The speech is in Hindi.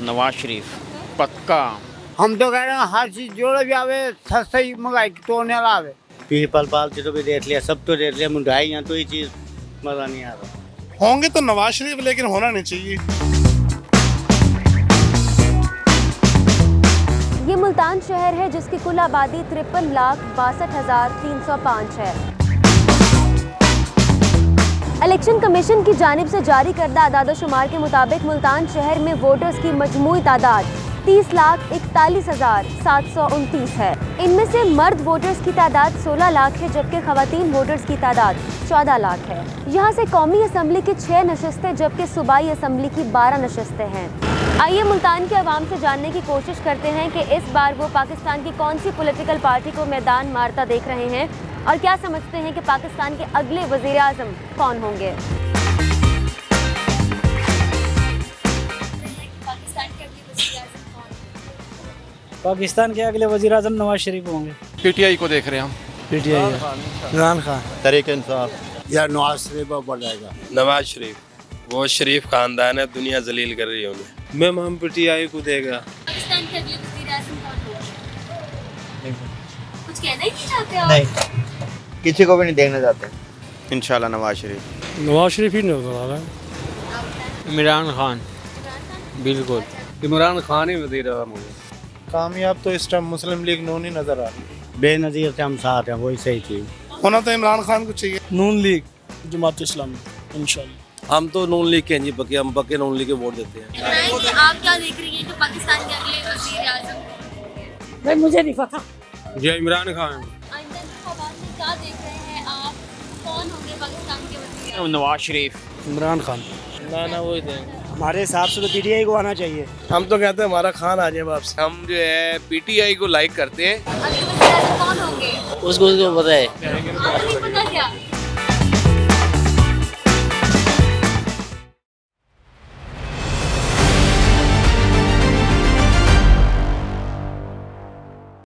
नवाज शरीफ पक्का। हम तो कह रहे हैं हर चीज जोड़े भी आवे सस्ती महंगाई तोड़ने वाला आवे। पीपल पालती तो भी देख लिया, सब तो देख लिया, मुंडाई यहाँ तो ये चीज मजा नहीं आ रहा। होंगे तो नवाज शरीफ, लेकिन होना नहीं चाहिए। ये मुल्तान शहर है जिसकी कुल आबादी 53,62,305 है। इलेक्शन कमीशन की जानिब से जारी करदा आदादोशुमार के मुताबिक मुल्तान शहर में वोटर्स की मजमूई तादाद 30,41,729 है। इनमें से मर्द वोटर्स की तादाद 16 लाख है जबकि खवातीन वोटर्स की तादाद 14 लाख है। यहाँ से कौमी असम्बली की 6 नशस्तें जबकि सूबाई असम्बली की 12 नशस्तें हैं। आइए मुल्तान के अवाम से जानने की कोशिश करते हैं कि इस बार वो पाकिस्तान की कौन सी पॉलिटिकल पार्टी को मैदान मारता देख रहे हैं और क्या समझते हैं कि पाकिस्तान के अगले वज़ीर आज़म कौन होंगे। पाकिस्तान के अगले वज़ीर आज़म नवाज शरीफ होंगे। पीटीआई को देख रहे हैं हम। पीटीआई इमरान खान तरीके इंसाफ या नवाज शरीफ बढ़ेगा। नवाज शरीफ, वो शरीफ खानदान है, दुनिया जलील कर रही है उन्हें। मैम हम पीटीआई को देगा। पाकिस्तान के अगले वज़ीर आज़म कौन होंगे? कुछ कहना ही नहीं चाहते आप? नहीं, किसी को भी नहीं देखना चाहते। इंशाल्लाह नवाज शरीफ। नवाज शरीफ ही नजर आ रहा है। इमरान खान। बिल्कुल इमरान खान ही वज़ीर आज़म होंगे। कामयाब तो इस टाइम मुस्लिम लीग नून ही नजर आ रही है। बेनजीर से हम साथ हैं, वही सही चीज होना तो इमरान खान को चाहिए। नून लीग, जमात इस्लामी, इंशाल्लाह। हम तो नून लीग के हैं जी, पक्के हम पक्के नून लीग के वोट देते हैं। आप क्या देख रही हैं कि पाकिस्तान के अगले वज़ीर आज़म भाई मुझे नहीं पता। जी इमरान खान। आइंदा इंतखाबात में क्या देख रहे हैं आप, कौन होंगे पाकिस्तान के वज़ीर आज़म? नवाज शरीफ। इमरान खान। ना वही देंगे। हमारे हिसाब से तो पीटीआई को आना चाहिए। हम तो कहते हैं हमारा खान आ जाए वापस। हम जो है पीटीआई को लाइक करते हैं। अगले वज़ीर आज़म कौन होंगे? उसको पता है। आपको नहीं पता क्या?